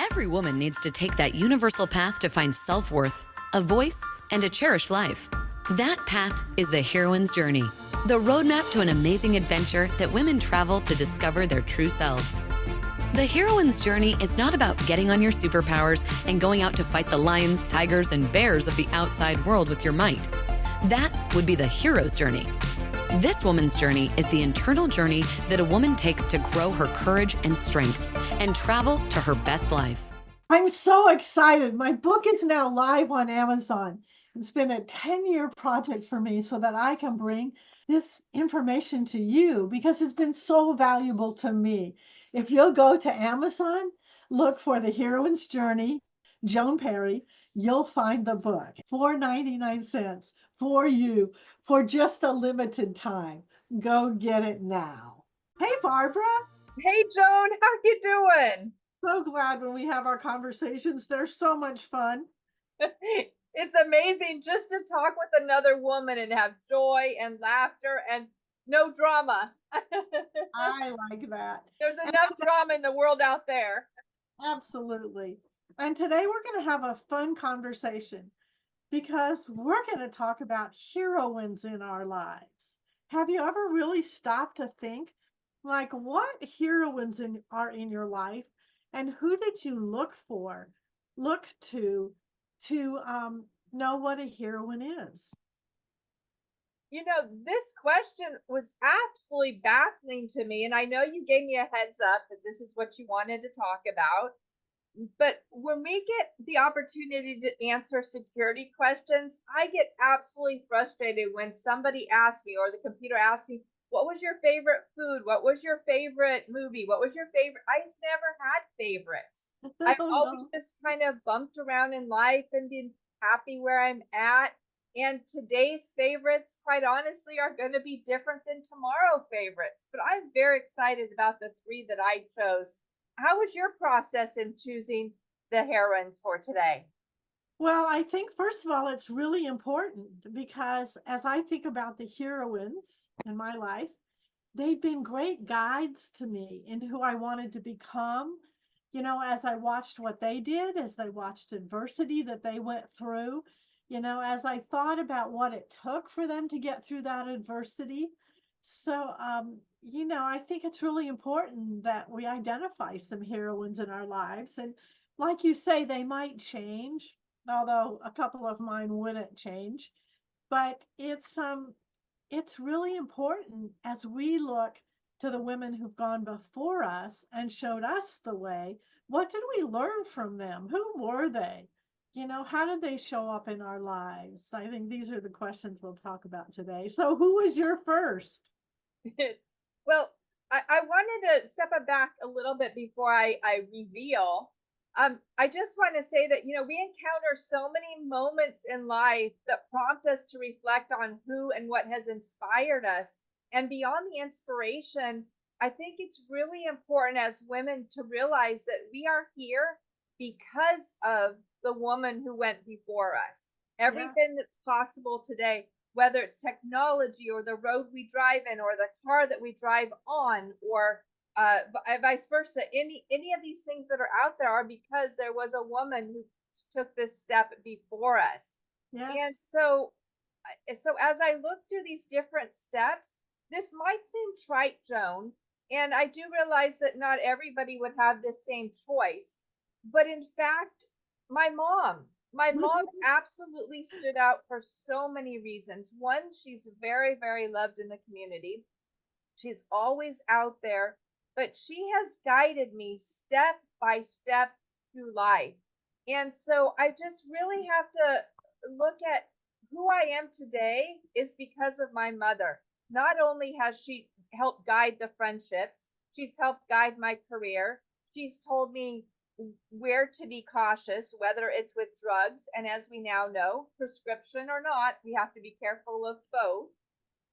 Every woman needs to take that universal path to find self-worth, a voice, and a cherished life. That path is the heroine's journey, the roadmap to an amazing adventure that women travel to discover their true selves. The heroine's journey is not about getting on your superpowers and going out to fight the lions, tigers, and bears of the outside world with your might. That would be the hero's journey. This woman's journey is the internal journey that a woman takes to grow her courage and strength and travel to her best life. I'm so excited. My book is now live on Amazon. It's been a 10-year project for me so that I can bring this information to you because it's been so valuable to me. If you'll go to Amazon, look for The Heroine's Journey, Joan Perry, you'll find the book. $4.99 for you for just a limited time. Go get it now. Hey, Barbara. Hey, Joan, how you doing? So glad when we have our conversations. They're so much fun. It's amazing just to talk with another woman and have joy and laughter and no drama. I like that. There's enough drama in the world out there. Absolutely. And today we're going to have a fun conversation because we're going to talk about heroines in our lives. Have you ever really stopped to think, like, what heroines are in your life, and who did you look to know what a heroine is? You know, this question was absolutely baffling to me, and I know you gave me a heads up that this is what you wanted to talk about. But when we get the opportunity to answer security questions, I get absolutely frustrated when somebody asks me or the computer asks me, what was your favorite food? What was your favorite movie? What was your favorite? I've never had favorites. I've Oh, always no. just kind of bumped around in life and been happy where I'm at. And today's favorites, quite honestly, are going to be different than tomorrow favorites. But I'm very excited about the three that I chose. How was your process in choosing the heroines for today? Well, I think first of all, it's really important because as I think about the heroines in my life, they've been great guides to me in who I wanted to become. As I watched what they did, as I watched adversity that they went through, as I thought about what it took for them to get through that adversity. So, I think it's really important that we identify some heroines in our lives. And like you say, they might change, although a couple of mine wouldn't change. But it's really important as we look to the women who've gone before us and showed us the way. What did we learn from them? Who were they? How did they show up in our lives? I think these are the questions we'll talk about today. So, who was your first? Well, I wanted to step back a little bit before I reveal. I just want to say that, we encounter so many moments in life that prompt us to reflect on who and what has inspired us. And beyond the inspiration, I think it's really important as women to realize that we are here because of the woman who went before us. Yeah. Everything that's possible today, whether it's technology or the road we drive in or the car that we drive on or vice versa, any of these things that are out there are because there was a woman who took this step before us. Yes. And so as I look through these different steps, this might seem trite, Joan, and I do realize that not everybody would have this same choice. But in fact, my mom, my mom absolutely stood out for so many reasons. One, she's very, very loved in the community. She's always out there, but she has guided me step by step through life. And so I just really have to look at who I am today is because of my mother. Not only has she helped guide the friendships, she's helped guide my career. She's told me where to be cautious, whether it's with drugs, and as we now know, prescription or not, we have to be careful of both.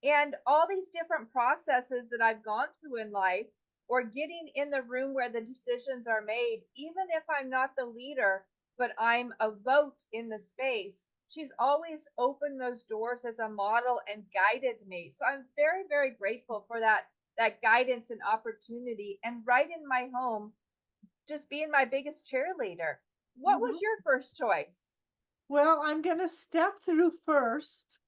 And all these different processes that I've gone through in life, or getting in the room where the decisions are made, even if I'm not the leader, but I'm a vote in the space, she's always opened those doors as a model and guided me. So I'm very, very grateful for that guidance and opportunity. And right in my home, just being my biggest cheerleader. What was Mhm. your first choice? Well, I'm going to step through first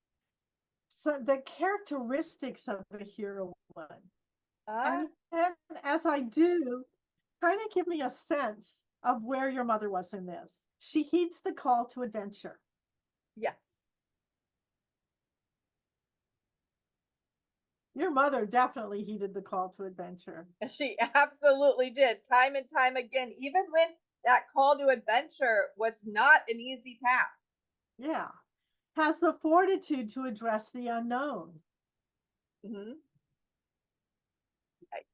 so the characteristics of the heroine. Uh, And then as I do, kind of give me a sense of where your mother was in this. She heeds the call to adventure. yes. Your mother definitely heeded the call to adventure. She absolutely did, time and time again, even when that call to adventure was not an easy path. Yeah. Has the fortitude to address the unknown. Mm-hmm.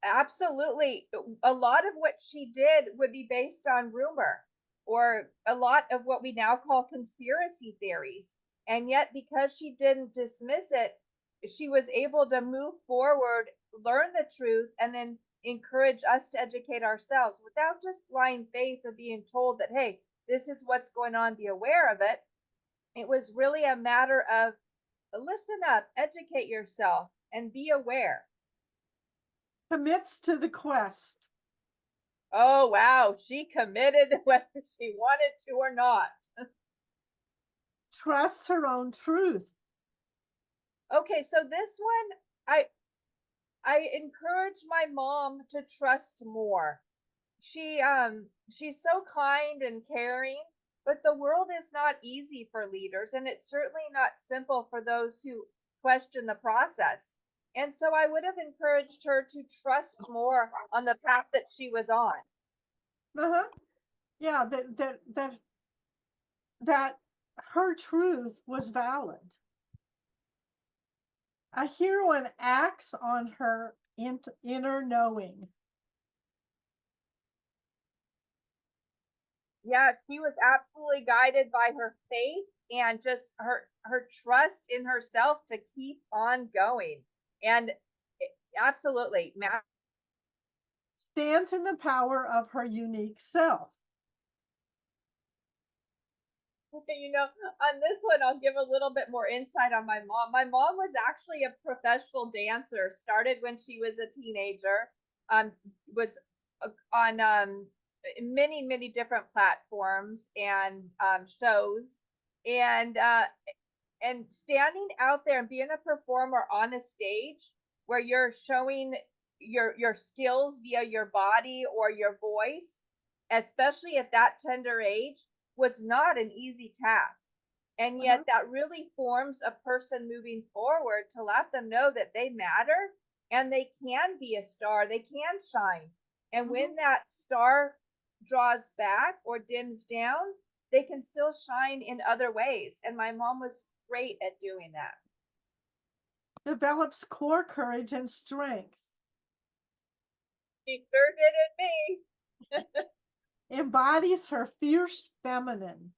Absolutely. A lot of what she did would be based on rumor or a lot of what we now call conspiracy theories. And yet, because she didn't dismiss it, she was able to move forward, learn the truth, and then encourage us to educate ourselves without just blind faith or being told that, hey, this is what's going on, be aware of it. It was really a matter of listen up, educate yourself, and be aware. Commits to the quest. Oh, wow. She committed whether she wanted to or not. Trusts her own truth. Okay, so this one, I I encourage my mom to trust more. She's so kind and caring, but the world is not easy for leaders, and it's certainly not simple for those who question the process. And so I would have encouraged her to trust more on the path that she was on. Uh-huh. Yeah, that her truth was valid. A heroine acts on her inner knowing. Yeah, she was absolutely guided by her faith and just her trust in herself to keep on going. And absolutely, Stands in the power of her unique self. on this one, I'll give a little bit more insight on my mom. My mom was actually a professional dancer, started when she was a teenager, was on many, many different platforms and shows. And standing out there and being a performer on a stage where you're showing your skills via your body or your voice, especially at that tender age, was not an easy task. And Uh-huh. yet that really forms a person moving forward to let them know that they matter and they can be a star, they can shine. And Mhm. when that star draws back or dims down, they can still shine in other ways. And my mom was great at doing that. Develops core courage and strength. She sure did it me. Embodies her fierce feminine.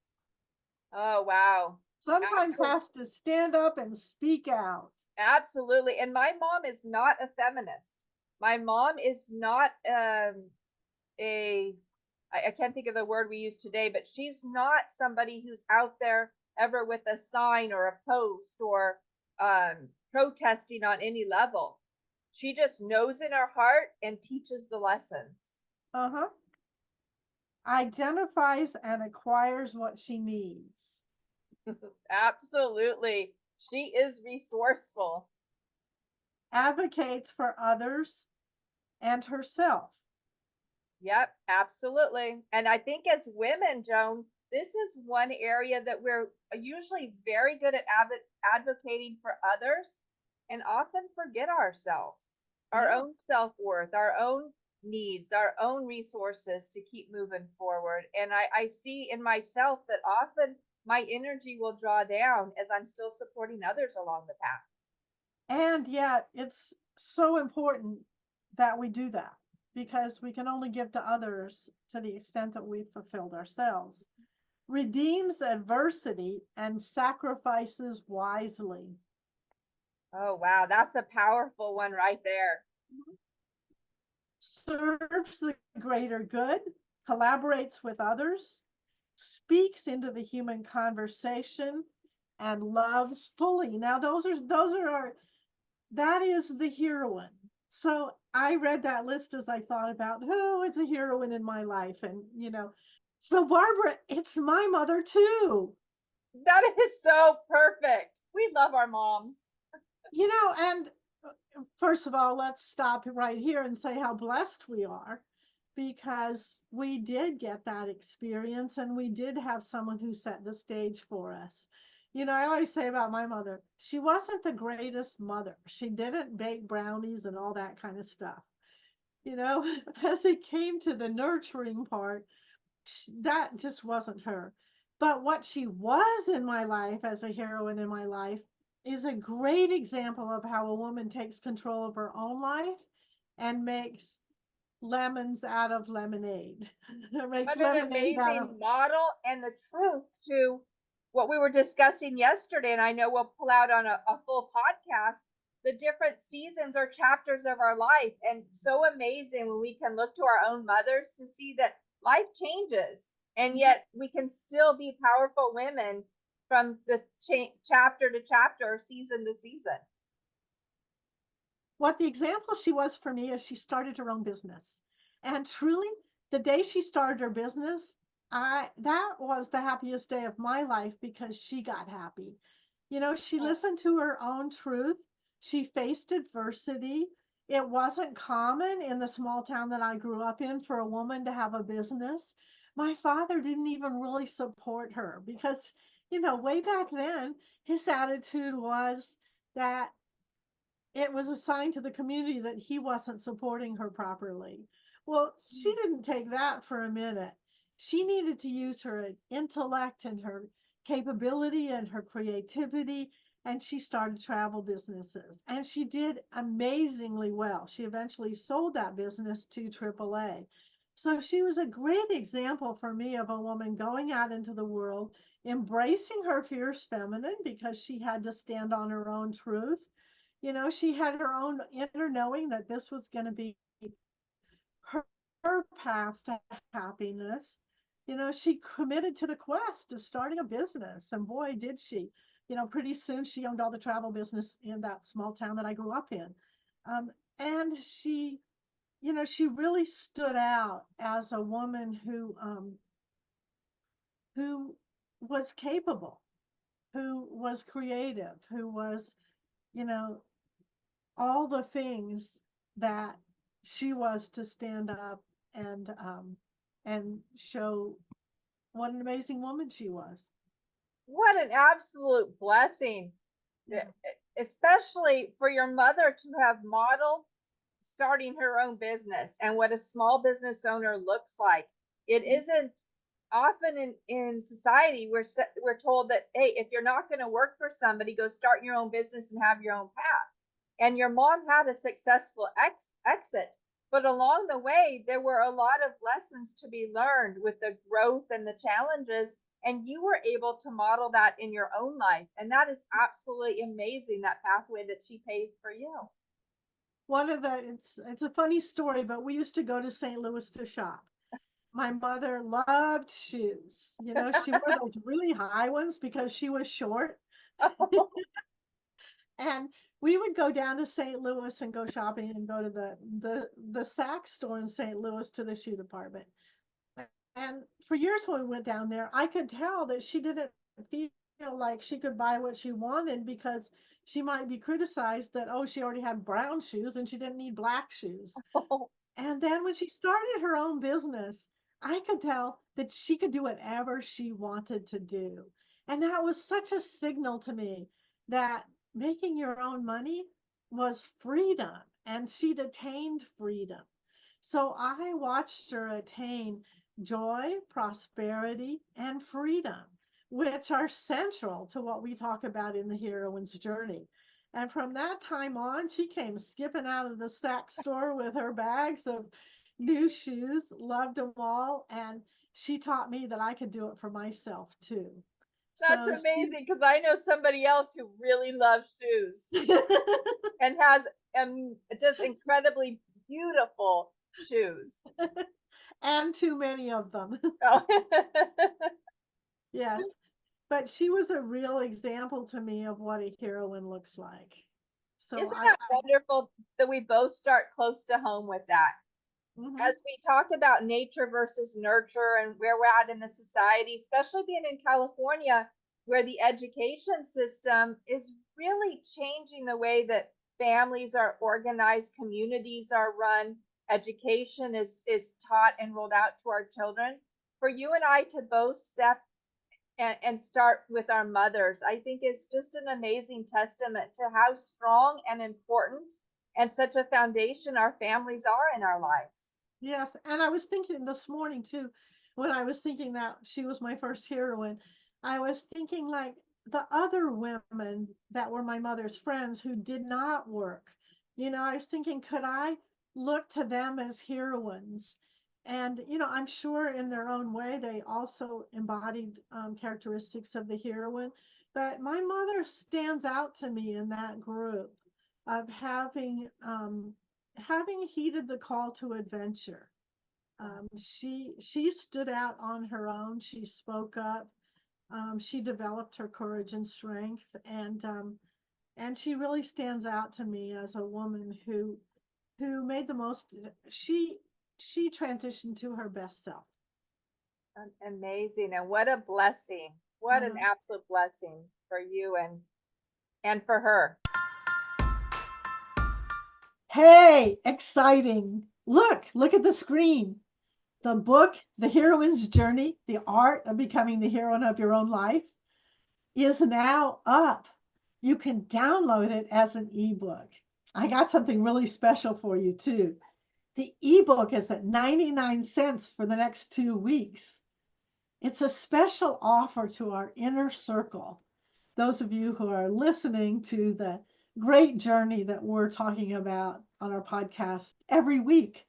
Oh, wow. Sometimes Absolutely. has to stand up and speak out. Absolutely. And my mom is not a feminist. My mom is not a, I can't think of the word we use today, but she's not somebody who's out there ever with a sign or a post or protesting on any level. She just knows in her heart and teaches the lessons. Uh-huh. Identifies and acquires what she needs. Absolutely. She is resourceful. Advocates for others and herself. Yep, absolutely. And I think as women, Joan, this is one area that we're usually very good at advocating for others and often forget ourselves, our Yeah. own self worth, our own needs, our own resources to keep moving forward. And I see in myself that often my energy will draw down as I'm still supporting others along the path. And yet it's so important that we do that because we can only give to others to the extent that we've fulfilled ourselves. Redeems adversity and sacrifices wisely. Oh, wow. That's a powerful one right there. Serves the greater good, collaborates with others, speaks into the human conversation, and loves fully. Now, those are our, that is the heroine. So I read that list as I thought about who is a heroine in my life. And, so Barbara, it's my mother too. That is so perfect. We love our moms. And first of all, let's stop right here and say how blessed we are because we did get that experience and we did have someone who set the stage for us. I always say about my mother, she wasn't the greatest mother. She didn't bake brownies and all that kind of stuff. As it came to the nurturing part, that just wasn't her. But what she was in my life as a heroine in my life is a great example of how a woman takes control of her own life and makes lemons out of lemonade. Makes What an lemonade out of. amazing model and the truth to what we were discussing yesterday. And I know we'll pull out on a full podcast the different seasons or chapters of our life. And so amazing when we can look to our own mothers to see that life changes and yet we can still be powerful women from the chapter to chapter, season to season. What the example she was for me is she started her own business. And truly, the day she started her business, that was the happiest day of my life because she got happy. She listened to her own truth. She faced adversity. It wasn't common in the small town that I grew up in for a woman to have a business. My father didn't even really support her because, way back then, his attitude was that it was a sign to the community that he wasn't supporting her properly. Well, she didn't take that for a minute. She needed to use her intellect and her capability and her creativity, and she started travel businesses. And she did amazingly well. She eventually sold that business to AAA. So she was a great example for me of a woman going out into the world, embracing her fierce feminine because she had to stand on her own truth. She had her own inner knowing that this was going to be her, her path to happiness. She committed to the quest of starting a business, and boy, did she. Pretty soon she owned all the travel business in that small town that I grew up in. And she really stood out as a woman who was capable, who was creative, who was, you know, all the things that she was to stand up and show what an amazing woman she was. What an absolute blessing, Yeah. especially for your mother to have modeled starting her own business and what a small business owner looks like. It isn't often in society we're told that, hey, if you're not going to work for somebody, go start your own business and have your own path. And your mom had a successful exit, but along the way there were a lot of lessons to be learned with the growth and the challenges, and you were able to model that in your own life, and that is absolutely amazing, that pathway that she paved for you. It's a funny story, but we used to go to St. Louis to shop. My mother loved shoes. She wore those really high ones because she was short. And we would go down to St. Louis and go shopping and go to the Saks store in St. Louis to the shoe department. And for years when we went down there, I could tell that she didn't feel like she could buy what she wanted because she might be criticized that, oh, she already had brown shoes and she didn't need black shoes. And then when she started her own business, I could tell that she could do whatever she wanted to do. And that was such a signal to me that making your own money was freedom, and she'd attained freedom. So I watched her attain joy, prosperity, and freedom, which are central to what we talk about in the heroine's journey. And from that time on, she came skipping out of the Saks store with her bags of new shoes, loved them all, and she taught me that I could do it for myself too. That's So amazing, because I know somebody else who really loves shoes and has just incredibly beautiful shoes. and too many of them. Oh. Yes. But she was a real example to me of what a heroine looks like. So Isn't that wonderful that we both start close to home with that? mhm. As we talk about nature versus nurture and where we're at in the society, especially being in California, where the education system is really changing the way that families are organized, communities are run, education is taught and rolled out to our children. For you and I to both step and start with our mothers, I think it's just an amazing testament to how strong and important and such a foundation our families are in our lives. Yes, and I was thinking this morning too, when I was thinking that she was my first heroine, I was thinking like the other women that were my mother's friends who did not work. I was thinking, could I look to them as heroines? And, I'm sure in their own way, they also embodied characteristics of the heroine. But my mother stands out to me in that group of having heeded the call to adventure. She stood out on her own. She spoke up. She developed her courage and strength, and she really stands out to me as a woman who made the most. She transitioned to her best self. Amazing. And what a blessing. What an Mhm. absolute blessing for you and for her. Hey, exciting! Look at the screen. The book, The Heroine's Journey: The Art of Becoming the Heroine of Your Own Life, is now up. You can download it as an ebook. I got something really special for you too. The ebook is at 99 cents for the next 2 weeks. It's a special offer to our inner circle. Those of you who are listening to the great journey that we're talking about on our podcast every week.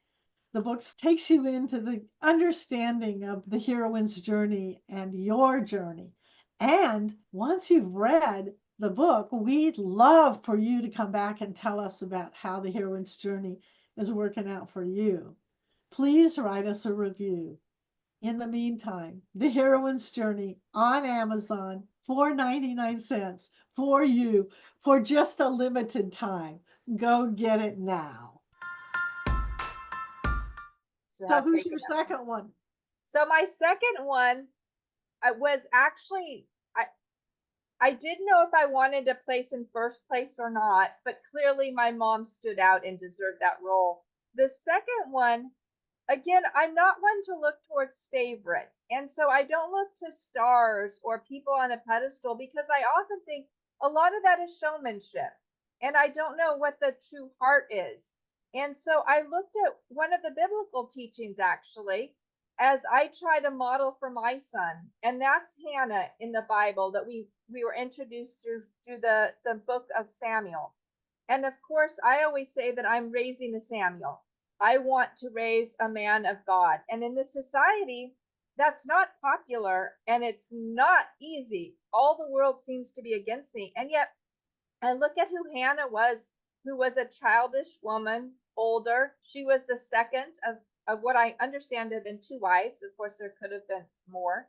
The book takes you into the understanding of the heroine's journey and your journey. And once you've read the book, we'd love for you to come back and tell us about how the heroine's journey is working out for you. Please write us a review. In the meantime, The Heroine's Journey on Amazon for 99 cents for you for just a limited time. Go get it now. To So have who's taken your that one. second one? So my second one was actually I didn't know if I wanted to place in first place or not, but clearly my mom stood out and deserved that role. The second one, again, I'm not one to look towards favorites. And so I don't look to stars or people on a pedestal because I often think a lot of that is showmanship. And I don't know what the true heart is. And so I looked at one of the biblical teachings actually as I try to model for my son. And that's Hannah in the Bible that we were introduced through the book of Samuel. And of course, I always say that I'm raising a Samuel. I want to raise a man of God. And in this society, that's not popular and it's not easy. All the world seems to be against me. And yet, I look at who Hannah was, who was a childish woman, older. She was the second of what I understand have been two wives. Of course, there could have been more.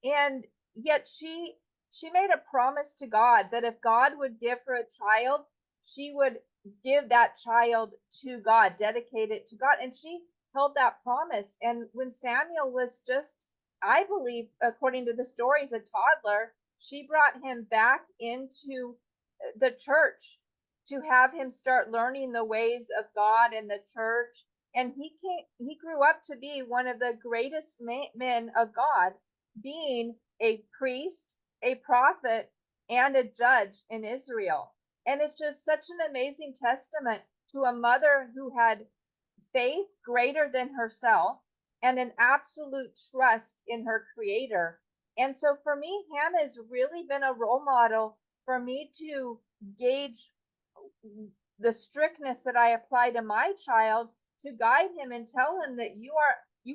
And yet she made a promise to God that if God would give her a child, she would give that child to God, dedicate it to God. And she held that promise. And when Samuel was just, I believe, according to the stories, a toddler, she brought him back into the church to have him start learning the ways of God and the church. And he grew up to be one of the greatest men of God, being a priest, a prophet, and a judge in Israel. And it's just such an amazing testament to a mother who had faith greater than herself and an absolute trust in her creator. And so for me, Hannah has really been a role model for me to gauge the strictness that I apply to my child, to guide him and tell him that you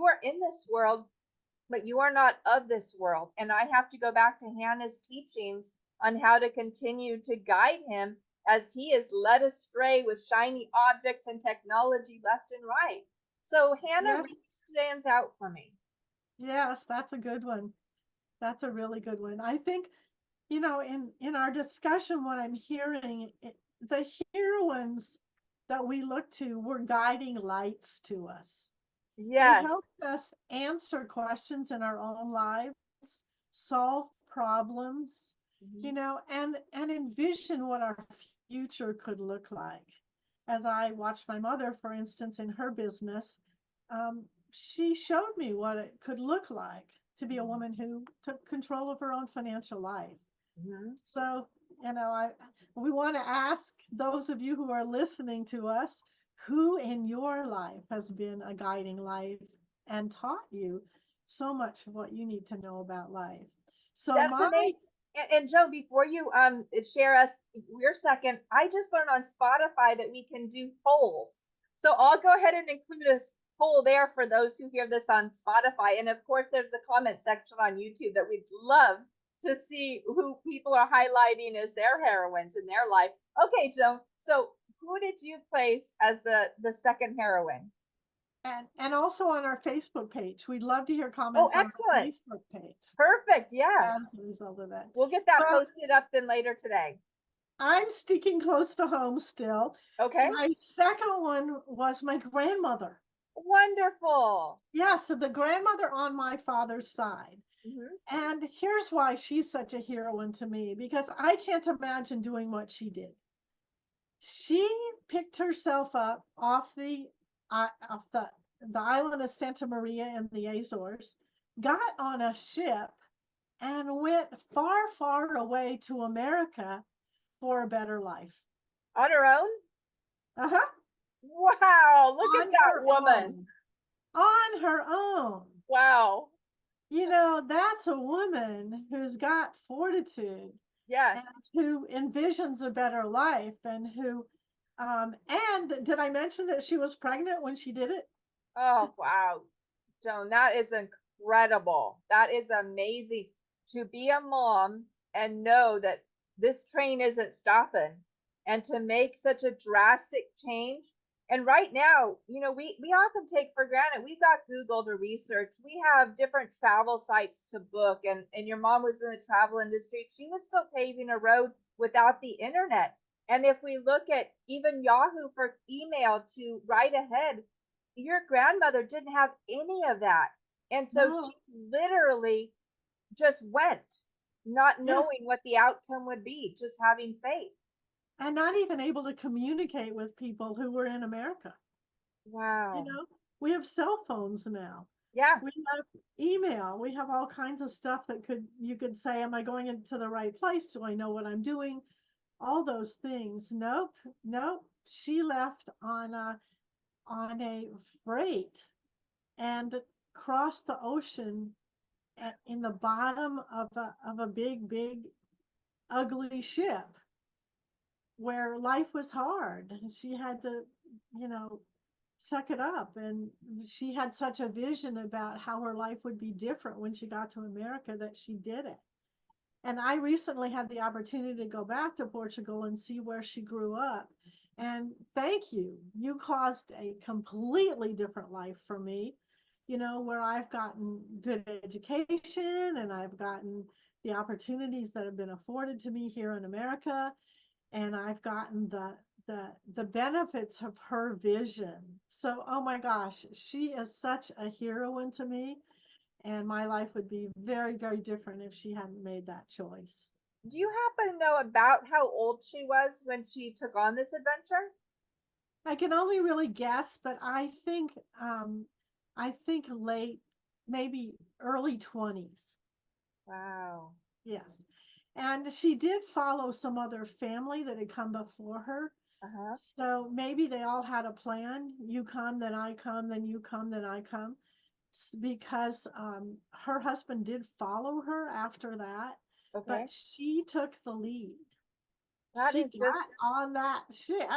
are in this world, but you are not of this world. And I have to go back to Hannah's teachings on how to continue to guide him as he is led astray with shiny objects and technology left and right. So Hannah Yes, really stands out for me. yes, that's a good one. That's a really good one. I think, in our discussion, what I'm hearing the heroines that we look to were guiding lights to us. They Yes. helped us answer questions in our own lives, solve problems, Mhm. and envision what our future could look like. As I watched my mother, for instance, in her business, she showed me what it could look like to be a woman who took control of her own financial life. Mhm. So, I we want to ask those of you who are listening to us, who in your life has been a guiding light and taught you so much of what you need to know about life. So That's my amazing. And Joe, before you share us your second, I just learned on Spotify that we can do polls. So I'll go ahead and include a poll there for those who hear this on Spotify. And of course, there's a comment section on YouTube that we'd love to see who people are highlighting as their heroines in their life. Okay, Joe. So who did you place as the second heroine? and also on our Facebook page. We'd love to hear Oh, comments on our excellent. Facebook page Perfect. Yes. as a result of that. We'll get that Well, posted up then later today. I'm sticking close to home still. Okay. My second one was my grandmother. Wonderful. Yeah, so the grandmother on my father's side. Hmm. And here's why she's such a heroine to me, because I can't imagine doing what she did. She picked herself up off the island of Santa Maria in the Azores, got on a ship, and went far, far away to America for a better life. On her own? Uh-huh. Wow. Look at On that her woman. own. On her own. Wow. That's a woman who's got fortitude Yes. and who envisions a better life and did I mention that she was pregnant when she did it? Oh, wow. Joan, that is incredible. That is amazing to be a mom and know that this train isn't stopping and to make such a drastic change. And right now, we often take for granted we've got Google to research. We have different travel sites to book, and your mom was in the travel industry. She was still paving a road without the internet. And if we look at even Yahoo for email to write ahead, your grandmother didn't have any of that. And so she No. literally just went, not Yes. knowing what the outcome would be, just having faith. And not even able to communicate with people who were in America. You Wow. know, we have cell phones now. Yeah. We have email. We have all kinds of stuff that you could say, am I going into the right place? Do I know what I'm doing? All those things. Nope. Nope. She left on a freight and crossed the ocean in the bottom of a big, big, ugly ship where life was hard. She had to, you know, suck it up. And she had such a vision about how her life would be different when she got to America that she did it. And I recently had the opportunity to go back to Portugal and see where she grew up. And thank you. You caused a completely different life for me, where I've gotten good education and I've gotten the opportunities that have been afforded to me here in America. And I've gotten the benefits of her vision. So, oh my gosh, she is such a heroine to me. And my life would be very, very different if she hadn't made that choice. Do you happen to know about how old she was when she took on this adventure? I can only really guess, but I think late, maybe early 20s. Wow. Yes. And she did follow some other family that had come before her. Uh-huh. So maybe they all had a plan. You come, then I come, then you come, then I come. Because her husband did follow her after that, but Okay. she took the lead. That She is just got on that ship,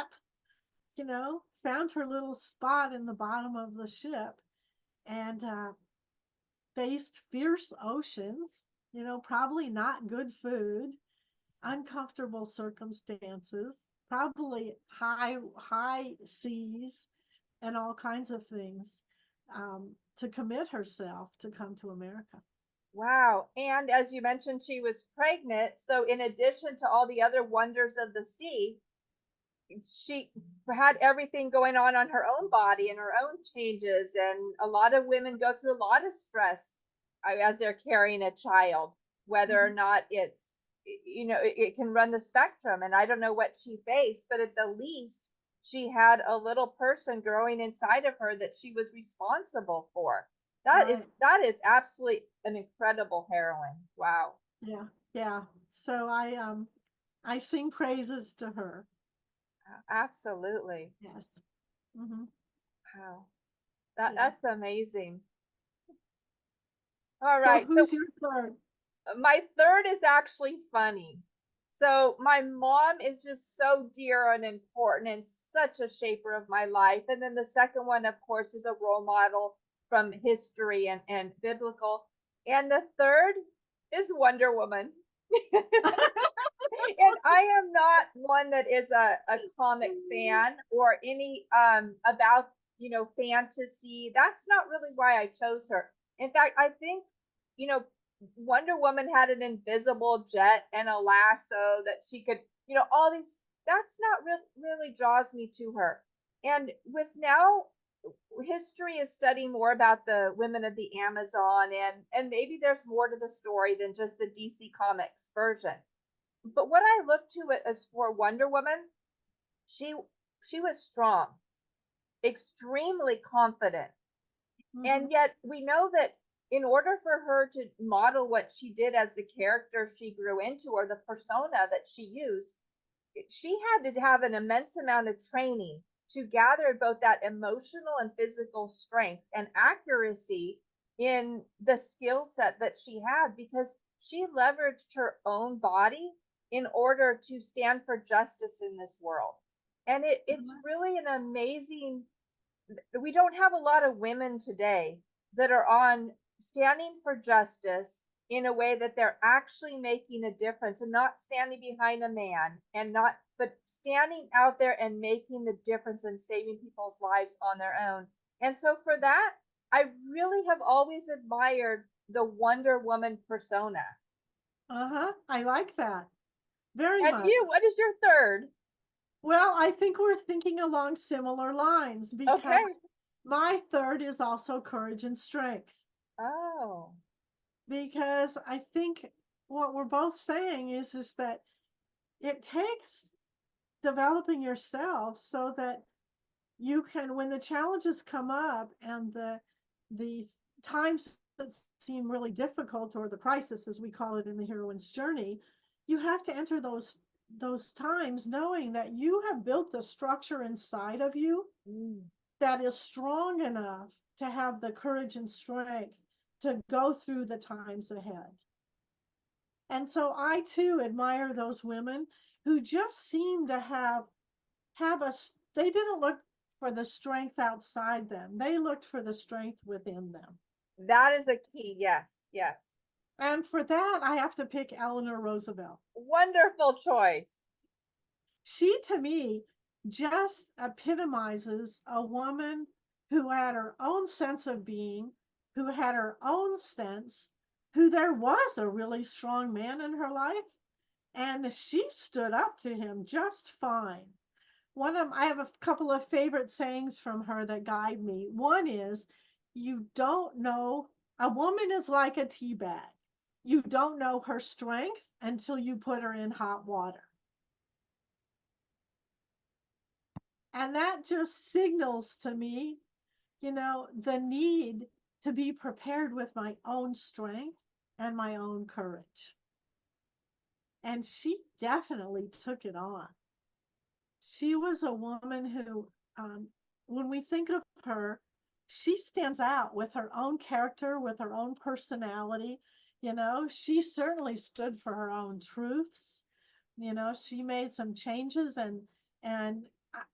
found her little spot in the bottom of the ship and faced fierce oceans, probably not good food, uncomfortable circumstances, probably high seas and all kinds of things to commit herself to come to America. wow. And as you mentioned, she was pregnant. So in addition to all the other wonders of the sea, she had everything going on her own body and her own changes, and a lot of women go through a lot of stress as they're carrying a child, whether or Mhm. not it's, it can run the spectrum. And I don't know what she faced, but at the least she had a little person growing inside of her that she was responsible for. that is Right. that is absolutely an incredible heroine. Wow. Yeah. Yeah. So I sing praises to her. Absolutely. Yes. Hmm. Wow. that Yeah. that's amazing. All So right, so who's your third? my third is actually funny. So my mom is just so dear and important and such a shaper of my life. And then the second one, of course, is a role model from history and biblical. And the third is Wonder Woman. And I am not one that is a comic fan or any about fantasy. That's not really why I chose her. In fact, I think you know Wonder Woman had an invisible jet and a lasso that she could, all these. That's not really draws me to her. And with now history is studying more about the women of the Amazon, and maybe there's more to the story than just the DC Comics version. But what I look to it as for Wonder Woman, she she was strong, extremely confident, Hmm. and yet we know that in order for her to model what she did as the character she grew into or the persona that she used, she had to have an immense amount of training to gather both that emotional and physical strength and accuracy in the skill set that she had, because she leveraged her own body in order to stand for justice in this world. And it's really an amazing, we don't have a lot of women today that are on standing for justice in a way that they're actually making a difference and not standing behind a man and not, but standing out there and making the difference and saving people's lives on their own. And so for that, I really have always admired the Wonder Woman persona. Uh-huh. I like that very And much. you, what is your third? Well, I think we're thinking along similar lines Okay. because my third is also courage and strength. Oh. Because I think what we're both saying is that it takes developing yourself so that you can, when the challenges come up and the times that seem really difficult, or the crisis as we call it in the heroine's journey, you have to enter those times knowing that you have built the structure inside of you Mm. that is strong enough to have the courage and strength to go through the times ahead. And so I too admire those women who just seem to have a, they didn't look for the strength outside them. They looked for the strength within them. That is a key. Yes, yes. And for that, I have to pick Eleanor Roosevelt. Wonderful choice. She, to me, just epitomizes a woman who had her own sense of being, who had her own sense, who there was a really strong man in her life, and she stood up to him just fine. I have a couple of favorite sayings from her that guide me. One is, you don't know, a woman is like a tea bag. You don't know her strength until you put her in hot water. And that just signals to me, the need to be prepared with my own strength and my own courage. And she definitely took it on. She was a woman who, when we think of her, she stands out with her own character, with her own personality. She certainly stood for her own truths. She made some changes, and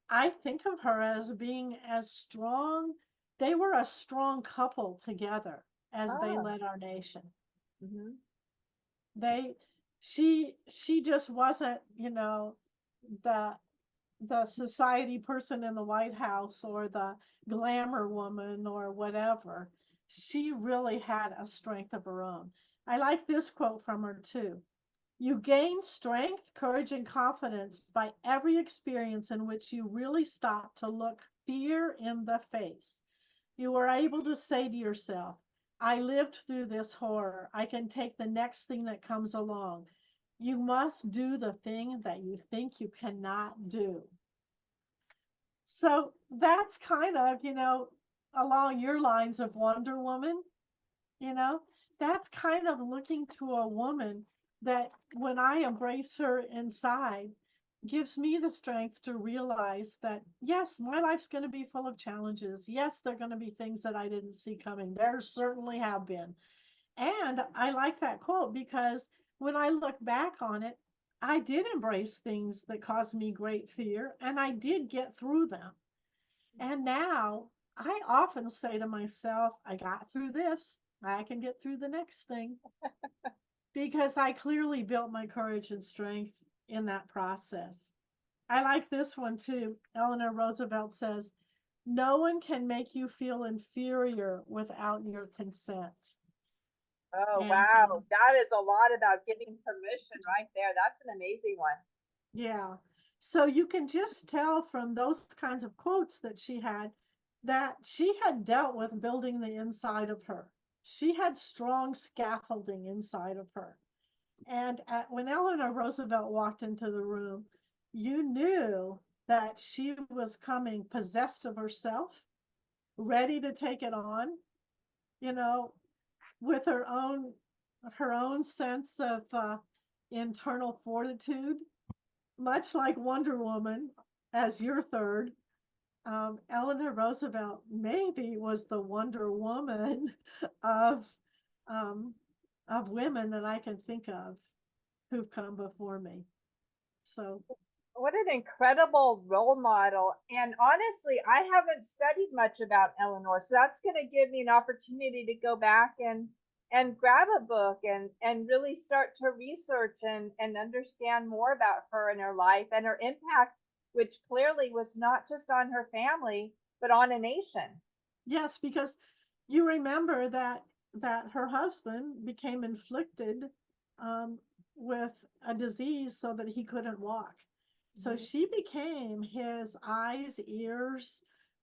I think of her as being as strong. They were a strong couple together as they Oh. led our nation. Hmm. They, she just wasn't, the society person in the White House or the glamour woman or whatever. She really had a strength of her own. I like this quote from her too. You gain strength, courage, and confidence by every experience in which you really stop to look fear in the face. You are able to say to yourself, I lived through this horror. I can take the next thing that comes along. You must do the thing that you think you cannot do. So that's kind of, along your lines of Wonder Woman, you know, that's kind of looking to a woman that when I embrace her inside, gives me the strength to realize that, yes, my life's going to be full of challenges. Yes, there are going to be things that I didn't see coming. There certainly have been. And I like that quote because when I look back on it, I did embrace things that caused me great fear and I did get through them. And now I often say to myself, I got through this. I can get through the next thing because I clearly built my courage and strength in that process. I like this one too. Eleanor Roosevelt says, no one can make you feel inferior without your consent. Oh, And wow. That is a lot about giving permission right there. That's an amazing one. yeah, so you can just tell from those kinds of quotes that she had dealt with building the inside of her. She had strong scaffolding inside of her. And when Eleanor Roosevelt walked into the room, you knew that she was coming possessed of herself, ready to take it on, you know, with her own sense of internal fortitude, much like Wonder Woman as your third. Eleanor Roosevelt maybe was the Wonder Woman of um, of women that I can think of who've come before me. So What an incredible role model. And honestly, I haven't studied much about Eleanor, so that's going to give me an opportunity to go back and grab a book and really start to research and understand more about her and her life and her impact, which clearly was not just on her family, but on a nation. yes, because you remember that her husband became inflicted um, with a disease so that he couldn't walk. So Mhm. she became his eyes, ears,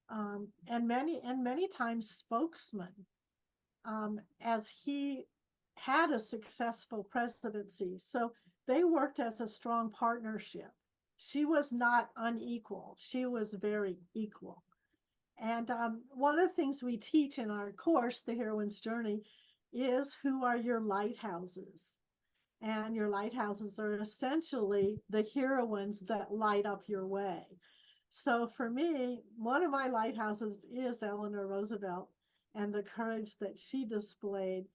and many times spokesman as he had a successful presidency. So they worked as a strong partnership. She was not unequal. She was very equal. And one of the things we teach in our course, The Heroine's Journey, is who are your lighthouses. And your lighthouses are essentially the heroines that light up your way. So for me, one of my lighthouses is Eleanor Roosevelt and the courage that she displayed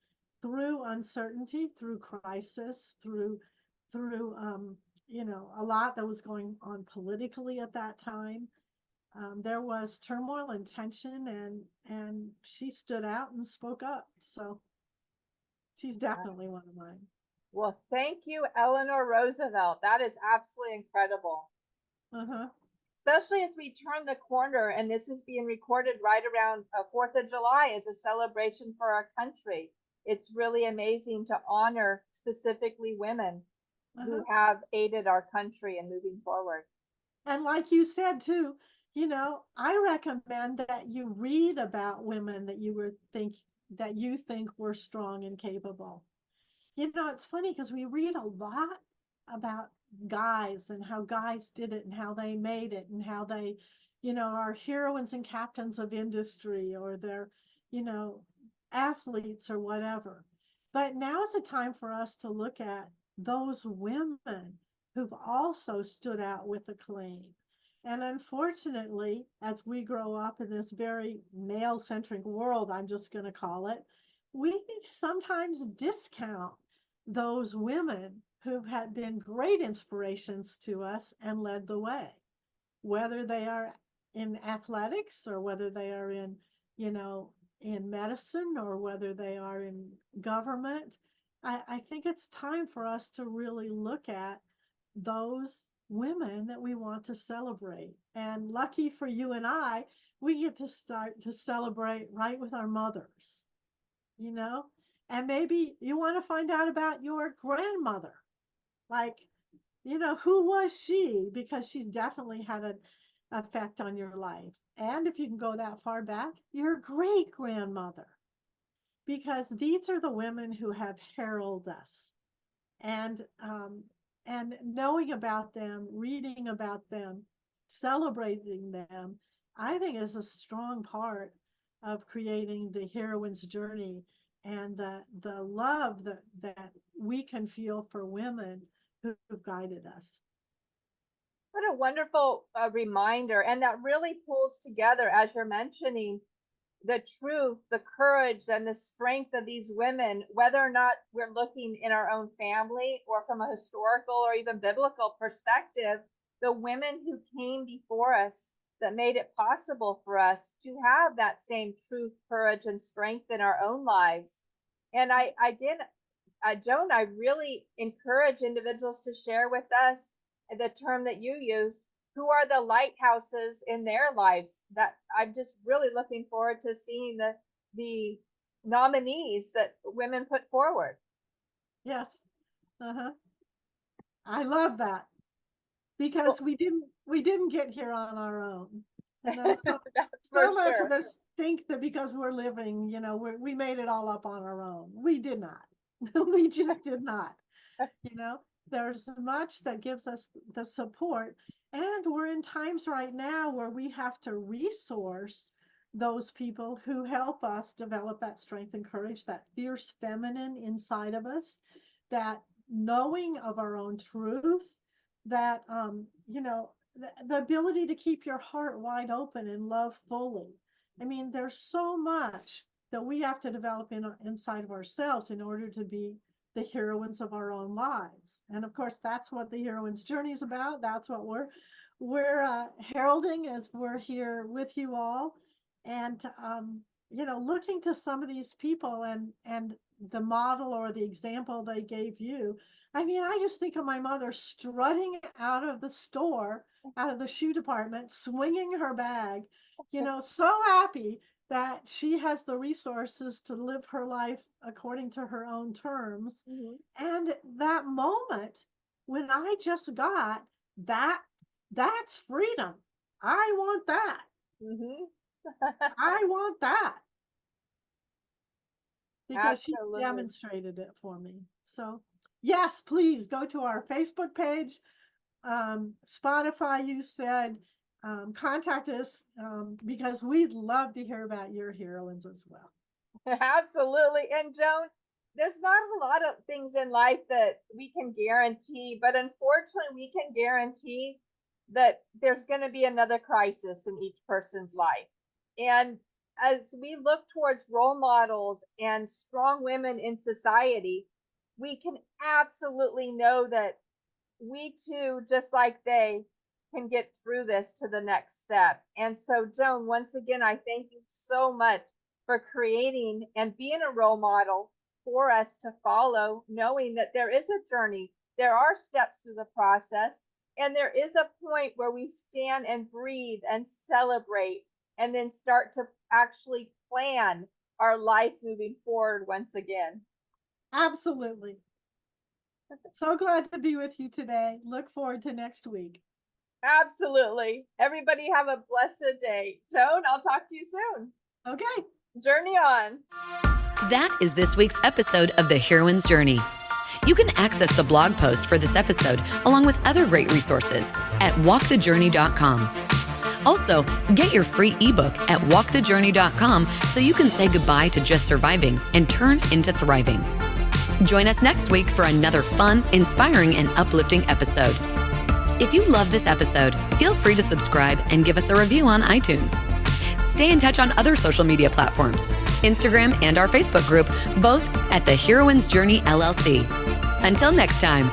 through uncertainty, through crisis, through a lot that was going on politically at that time. There was turmoil and tension, and she stood out and spoke up. So she's definitely one of mine. Well, thank you, Eleanor Roosevelt. That is absolutely incredible. Uh-huh. Especially as we turn the corner, and this is being recorded right around 4th of July as a celebration for our country. It's really amazing to honor specifically women Uh-huh. who have aided our country in moving forward. And like you said too, I recommend that you read about women that you think were strong and capable. It's funny because we read a lot about guys and how guys did it and how they made it and how they, are heroines and captains of industry or they're, you know, athletes or whatever. But now is the time for us to look at those women who've also stood out with acclaim. And unfortunately, as we grow up in this very male centric world, I'm just going to call it, we sometimes discount those women who had been great inspirations to us and led the way, whether they are in athletics or whether they are you know, in medicine or whether they are in government. I think it's time for us to really look at those women that we want to celebrate. And lucky for you and I, we get to start to celebrate right with our mothers, you know? And maybe you want to find out about your grandmother. Like, who was she? Because she's definitely had an effect on your life. And if you can go that far back, your great grandmother, because these are the women who have heralded us. And knowing about them, reading about them, celebrating them, I think is a strong part of creating the heroine's journey and the love that we can feel for women who've guided us. What a wonderful reminder. And that really pulls together, as you're mentioning, the truth, the courage, and the strength of these women, whether or not we're looking in our own family or from a historical or even biblical perspective, the women who came before us that made it possible for us to have that same truth, courage, and strength in our own lives. And Joan, I really encourage individuals to share with us the term that you use, who are the lighthouses in their lives. That I'm just really looking forward to seeing the nominees that women put forward. Yes. Uh-huh. I love that because we didn't get here on our own. That's So for much sure. of us think that because we're living, we made it all up on our own. We did not. We just did not. There's much that gives us the support. And we're in times right now where we have to resource those people who help us develop that strength and courage, that fierce feminine inside of us, that knowing of our own truth, that, the ability to keep your heart wide open and love fully. I mean, there's so much that we have to develop inside of ourselves in order to be the heroines of our own lives. And of course, that's what the heroine's journey is about. That's what we're heralding as we're here with you all, and looking to some of these people and the model or the example they gave you. I mean, I just think of my mother strutting out of the store, out of the shoe department, swinging her bag, so happy that she has the resources to live her life according to her own terms. Mhm. And that moment when I just got that's freedom. I want that. Mhm. I want that because she Absolutely. demonstrated it for me. So, yes, please go to our Facebook page. Spotify, you said, contact us because we'd love to hear about your heroines as well. Absolutely. And Joan, there's not a lot of things in life that we can guarantee, but unfortunately, we can guarantee that there's going to be another crisis in each person's life. And as we look towards role models and strong women in society, we can absolutely know that we too, just like they, can get through this to the next step. And so, Joan, once again, I thank you so much for creating and being a role model for us to follow, knowing that there is a journey, there are steps through the process, and there is a point where we stand and breathe and celebrate and then start to actually plan our life moving forward once again. Absolutely. So glad to be with you today. Look forward to next week. Absolutely. Everybody have a blessed day. Joan, I'll talk to you soon. Okay. Journey on. That is this week's episode of The Heroine's Journey. You can access the blog post for this episode along with other great resources at walkthejourney.com. Also, get your free ebook at walkthejourney.com so you can say goodbye to just surviving and turn into thriving. Join us next week for another fun, inspiring, and uplifting episode. If you love this episode, feel free to subscribe and give us a review on iTunes. Stay in touch on other social media platforms, Instagram and our Facebook group, both at The Heroine's Journey LLC. Until next time.